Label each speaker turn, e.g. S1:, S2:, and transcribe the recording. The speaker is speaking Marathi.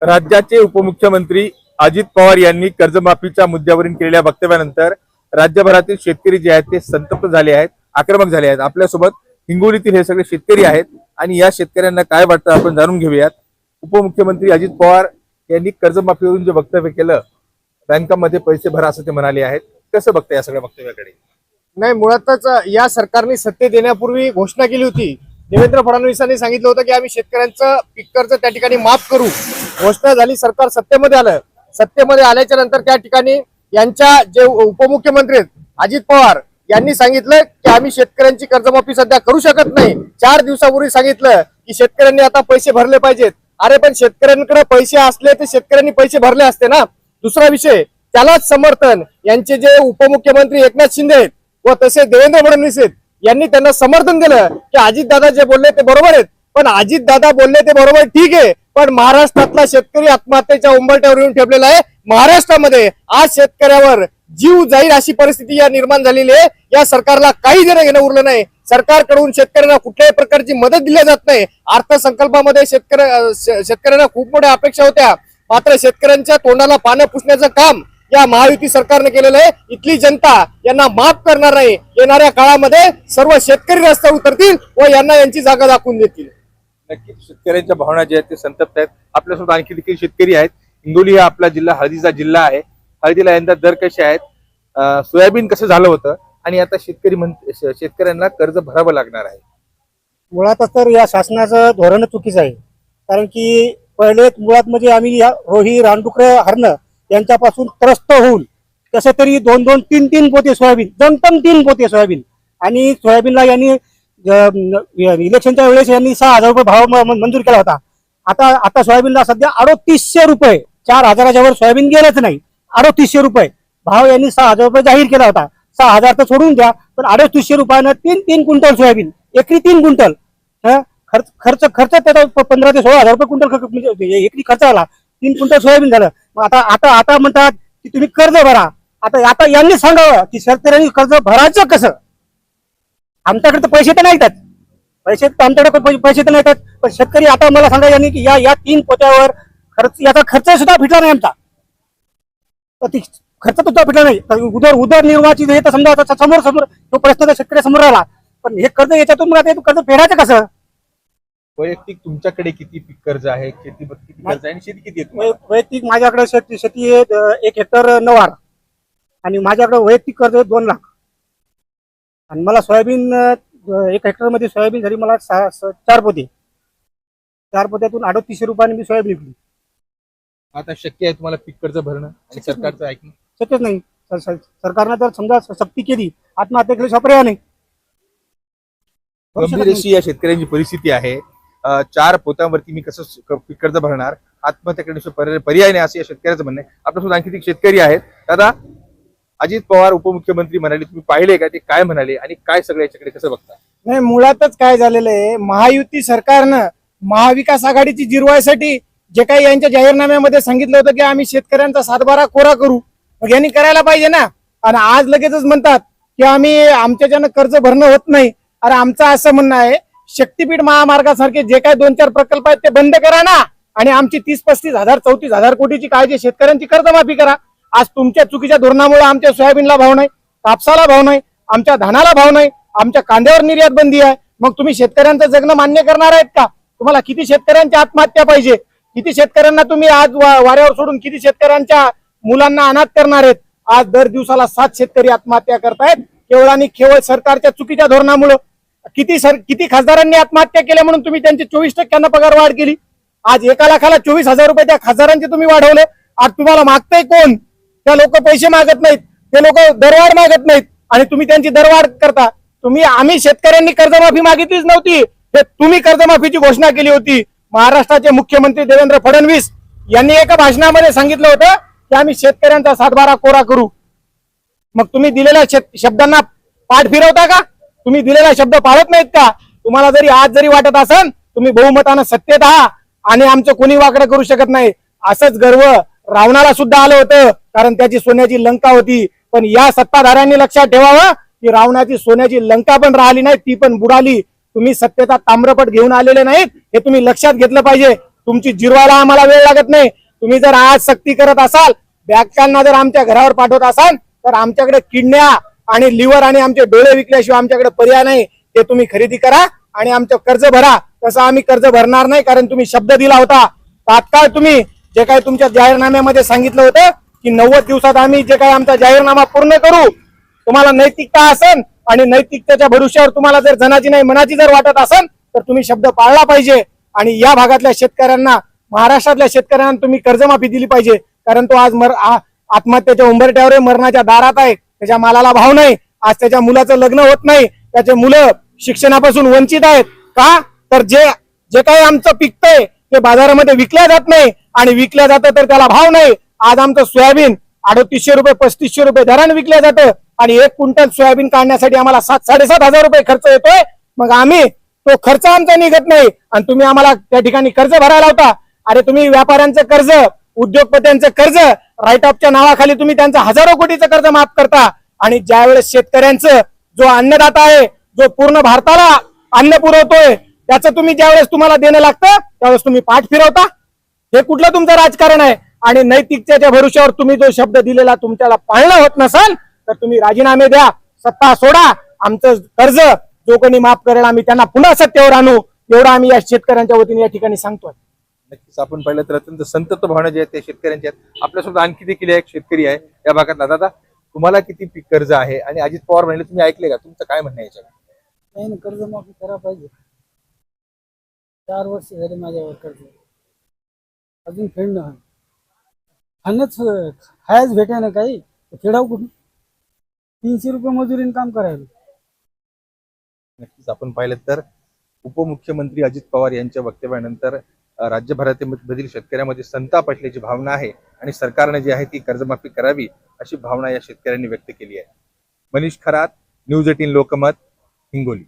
S1: राज्याचे उपमुख्यमंत्री अजित पवार यांनी कर्जमाफीच्या मुद्द्यावरून केलेल्या वक्तव्यानंतर राज्यभरातील शेतकरी जे आहेत ते संतप्त झाले आहेत, आक्रमक झाले आहेत। आपल्यासोबत हिंगोलीतील हे सगळे शेतकरी आहेत आणि या शेतकऱ्यांना काय वाटतं आपण जाणून घेऊयात। उपमुख्यमंत्री अजित पवार यांनी कर्जमाफीवरून जे वक्तव्य केलं, बँकांमध्ये पैसे भरा असं ते म्हणाले आहेत, कसं बघता या सगळ्या वक्तव्याकडे?
S2: नाही, मुळातच या सरकारने सत्तेत येण्यापूर्वी घोषणा केली होती। देवेंद्र फडणवीसांनी सांगितलं होतं की आम्ही शेतकऱ्यांचं पीक कर्ज त्या ठिकाणी माफ करू। घोषणा झाली, सरकार सत्तेमध्ये आलं। सत्तेमध्ये आल्याच्या नंतर त्या ठिकाणी यांच्या जे उपमुख्यमंत्री आहेत अजित पवार यांनी सांगितलं की आम्ही शेतकऱ्यांची कर्जमाफी सध्या करू शकत नाही। 4 दिवसापूर्वी सांगितलं की शेतकऱ्यांनी आता पैसे भरले पाहिजेत। अरे पण शेतकऱ्यांकडे पैसे असले तर शेतकऱ्यांनी पैसे भरले असते ना। दुसरा विषय, त्यालाच समर्थन यांचे जे उपमुख्यमंत्री एकनाथ शिंदे आहेत व तसे देवेंद्र फडणवीस आहेत यांनी त्यांना समर्थन दिलं की अजितदादा जे बोलले ते बरोबर आहेत। पण अजितदादा बोलले ते बरोबर ठीक आहे, पण महाराष्ट्रातला शेतकरी आत्महत्येच्या उंबरठ्यावर येऊन ठेपलेला आहे। महाराष्ट्रामध्ये आज शेतकऱ्यावर जीव जाईल अशी परिस्थिती या निर्माण झालेली आहे। या सरकारला काही देणं घेणं उरलं नाही। सरकारकडून शेतकऱ्यांना कुठल्याही प्रकारची मदत दिली जात नाही। अर्थसंकल्पामध्ये शेतकऱ्यांना खूप मोठ्या अपेक्षा होत्या, मात्र शेतकऱ्यांच्या तोंडाला पानं पुसण्याचं काम या महायुती सरकारने केलेलं आहे। इथली जनता यांना माफ करणार नाही। येणाऱ्या काळामध्ये सर्व शेतकरी रस्त्यावर उतरतील व यांना यांची जागा दाखवून देतील।
S1: नक्कीच शेतकऱ्यांच्या भावना ज्या आहेत ते संतप्त आहेत। आपल्यासोबत आणखी देखील शेतकरी आहेत। हिंगोली हा आपला जिल्हा हळदीचा जिल्हा आहे। हळदीला यंदा दर कसे आहेत, सोयाबीन कसं झालं होतं आणि आता शेतकऱ्यांना कर्ज भरावं लागणार आहे।
S3: मुळातच तर या शासनाचं धोरण चुकीचं आहे। कारण की पहिले मुळात म्हणजे आम्ही रोही रानडुकर हरणं यांच्यापासून त्रस्त होऊन कसं तरी 2-2, 3-3 पोते सोयाबीन, जमतम 3 पोते सोयाबीन, आणि सोयाबीनला यांनी इलेक्शनच्या वेळेस यांनी 6,000 रुपये भाव मंजूर केला होता। आता सोयाबीनला सध्या 3800 रुपये, 4,000च्या वर सोयाबीन गेलंच नाही। 3800 रुपये भाव यांनी 6,000 रुपये जाहीर केला होता। 6,000 तर सोडून द्या, पण 3800 रुपयानं 3 क्विंटल सोयाबीन, एकरी 3 क्विंटल खर्च त्याचा 15,000 ते 16,000 रुपये क्विंटल म्हणजे एकरी खर्च आला। 3 क्विंटल सोयाबीन झालं। मग आता म्हणतात की तुम्ही कर्ज भरा। आता यांनी सांगावं की शेतकऱ्यांनी कर्ज भरायचं कसं? आमच्याकडे तर पैसे तर नाहीत, आमच्याकडे पैसे तर नाहीत, पण शेतकरी आता मला सांगा यांनी की या 3 पोत्यावर याचा खर्च सुद्धा फिटला नाही आमचा। खर्च सुद्धा फिटला नाही। उदरनिर्वाहाची हे तर समजा समोर तो प्रश्न तर शेतकरी समोर राहिला, पण हे कर्ज याच्यातून मला कर्ज फेडायचं कसं?
S1: वैयक्तिक तुमच्याकडे किती पीक कर्ज आहे, शेतीवर किती कर्ज आहे आणि शेती किती आहे?
S3: वैयक्तिक माझ्याकडे शेती आहे 1 हेक्टर 9 आणि माझ्याकडे वैयक्तिक कर्ज 2 लाख। आणि मला सोयाबीन 1 हेक्टर मध्ये सोयाबीन झाली मला 4 पोते। 4 पोत्यातून 3800 रुपयाने मी सोयाबीन विकली।
S1: आता शक्य आहे तुम्हाला पीक कर्ज भरणं आणि सरकारचं ऐकणं?
S3: शक्यच नाही। सरकारने जर समजा सक्ती केली, आत्महत्या केल्याशिवाय पर्याय नाही।
S1: गंभीर अशी या शेतकऱ्यांची परिस्थिती आहे। 4 पोत्यांवरती मी कसं पीक कर्ज भरणार, आत्महत्या करण्याशिवाय पर्याय नाही असं या शेतकऱ्याचं म्हणणं आहे। आपल्यासोबत आणखी एक शेतकरी आहेत। दादा, अजित पवार उपमुख्यमंत्री म्हणाले, तुम्ही पाहिले का ते काय म्हणाले आणि काय सगळं याच्याकडे कसं बघता?
S2: नाही, मुळातच काय झालेलं आहे, महायुती सरकारनं महाविकास आघाडीची जिरवायसाठी जे काही यांच्या जाहीरनाम्यामध्ये सांगितलं होतं की आम्ही शेतकऱ्यांचा 7/12 कोरा करू, मग यांनी करायला पाहिजे ना। आणि आज लगेचच म्हणतात की आमच्याच्यानं कर्ज भरणं होत नाही। अरे आमचं असं म्हणणं आहे, शक्तीपीठ महामार्गासारखे जे काही 2-4 प्रकल्प आहेत ते बंद करा ना, आणि आमची 30-35 हजार 34,000 कोटीची काळजी शेतकऱ्यांची कर्जमाफी करा। आज तुमच्या चुकीच्या धोरणामुळे आमच्या सोयाबीनला भाव नाही, कापसाला भाव नाही, आमच्या धानाला भाव नाही, आमच्या कांद्यावर निर्यात बंदी आहे। मग तुम्ही शेतकऱ्यांचं जगणं मान्य करणार आहेत का? तुम्हाला किती शेतकऱ्यांची आत्महत्या पाहिजे? किती शेतकऱ्यांना तुम्ही आज वाऱ्यावर सोडून किती शेतकऱ्यांच्या मुलांना अनाथ करणार आहेत? आज दर दिवसाला 7 शेतकरी आत्महत्या करतायत केवळ आणि केवळ सरकारच्या चुकीच्या धोरणामुळे। किती खासदारांनी आत्महत्या केल्या म्हणून तुम्ही त्यांची 24% पगार वाढ केली। आज 1 लाखाला 24,000 रुपये त्या खासदारांचे तुम्ही वाढवले। आज तुम्हाला मागताय कोण? त्या लोक पैसे मागत नाहीत, ते लोक दरवाढ मागत नाहीत आणि तुम्ही त्यांची दरवाढ करता। आम्ही शेतकऱ्यांनी कर्जमाफी मागितलीच नव्हती, हे तुम्ही कर्जमाफीची घोषणा केली होती। महाराष्ट्राचे मुख्यमंत्री देवेंद्र फडणवीस यांनी एका भाषणामध्ये सांगितलं होतं की आम्ही शेतकऱ्यांचा 7/12 कोरा करू। मग तुम्ही दिलेल्या शब्दांना पाठ फिरवता का? तुम्ही दिलेला शब्द पाळत नाहीत का? तुम्हाला जरी वाटत असेल तुम्ही बहुमतानं सत्तेत आहात आणि आमचं कोणी वाकडं करू शकत नाही, असंच गर्व रावणाला सुद्धा आलं होतं, कारण त्याची सोन्याची लंका होती। पण या सत्ताधाऱ्यांनी लक्षात ठेवावं की रावणाची सोन्याची लंका पण राहिली नाही, ती पण बुडाली। तुम्ही सत्तेचा ताम्रपट घेऊन आलेले नाहीत, हे तुम्ही लक्षात घेतलं पाहिजे। तुमची जिरवायला आम्हाला वेळ लागत नाही. तुम्ही जर आज सक्ती करत असाल, बँकांना जर आमच्या घरावर पाठवत असाल, तर आमच्याकडे किडन्या आणि लिव्हर आणि आमचे डोळे विकल्याशिवाय आमच्याकडे पर्याय नाही. ते तुम्ही खरेदी करा आणि आमचं कर्ज भरा. तसं आम्ही कर्ज भरणार नाही, कारण तुम्ही शब्द दिला होता. तात्काळ तुम्ही जे काही तुमच्या जाहीरनाम्यामध्ये सांगितलं होतं की 90 दिवसात आम्ही जे काही आमचा जाहीरनामा पूर्ण करू. तुम्हाला नैतिकता असेल आणि नैतिकतेच्या भरोश्यावर तुम्हाला जर जनाची नाही मनाची जर वाटत असेल, तर तुम्ही शब्द पाळला पाहिजे. आणि या भागातल्या शेतकऱ्यांना, महाराष्ट्रातल्या शेतकऱ्यांना तुम्ही कर्जमाफी दिली पाहिजे. कारण तो आज आत्महत्येच्या उंबरठ्यावर आहे, मरणाच्या दारात आहे. त्याच्या मालाला भाव नाही. आज त्याच्या मुलाचं लग्न होत नाही. त्याचे मुलं शिक्षणापासून वंचित आहेत. का तर जे काही आमचं पिकतंय ते बाजारामध्ये विकल्या जात नाही, आणि विकल्या जातं तर त्याला भाव नाही. आज आमचं सोयाबीन 3800 रुपये 3500 रुपये दराने विकल्या जातं, आणि 1 क्विंटल सोयाबीन काढण्यासाठी आम्हाला 7,000-7,500 रुपये खर्च येतोय. मग आम्ही तो खर्च आमचा निघत नाही, आणि तुम्ही आम्हाला त्या ठिकाणी कर्ज भरायला होता. अरे तुम्ही व्यापाऱ्यांचं कर्ज, उद्योगपत्यांचं कर्ज, राईट ऑफच्या नावाखाली तुम्ही त्यांचं हजारो कोटीचं कर्ज माफ करता. आणि ज्यावेळेस शेतकऱ्यांचं, जो अन्नदाता आहे, जो पूर्ण भारताला अन्न पुरवतोय, त्याचं तुम्ही ज्यावेळेस तुम्हाला देणं लागतं त्यावेळेस तुम्ही पाठ फिरवता. हे कुठलं तुमचं राजकारण आहे? आणि नैतिकतेच्या भरोश्यावर तुम्ही जो शब्द दिलेला तुमच्याला पाळणं होत नसेल, तर तुम्ही राजीनामे द्या, सत्ता सोडा. आमचं कर्ज जो कोणी माफ करेल आम्ही त्यांना पुन्हा सत्तेवर आणू, एवढं आम्ही या शेतकऱ्यांच्या वतीने या ठिकाणी सांगतोय.
S1: नक्कीच आपण पाहिलं तर अत्यंत संतप्त भावना जे आहेत त्या शेतकऱ्यांच्या आहेत. आपल्यासोबत आणखी देखील एक शेतकरी आहे या भागातला. दादा, तुम्हाला किती पीक कर्ज आहे? आणि अजित पवार म्हणले, तुम्ही ऐकले का? तुमचं काय म्हणणं आहे याच्यावर?
S4: नाही, कर्जमाफी करा पाहिजे. 4 वर्ष झाले माझ्यावर कर्ज, अजून फेडणं आहे. खाणंच खायच भेटे ना काही, खेळाव कुठून? 300 रुपये मजुरीने काम करायला.
S1: नक्कीच आपण पाहिलं तर उपमुख्यमंत्री अजित पवार यांच्या वक्तव्यानंतर राज्यभरातील शेतकऱ्यांमध्ये संताप असल्याची भावना आहे, आणि सरकारने जी आहे ती कर्जमाफी करावी अशी भावना या शेतकऱ्यांनी व्यक्त केली आहे. मनीष खरात, न्यूज 18 लोकमत, हिंगोली.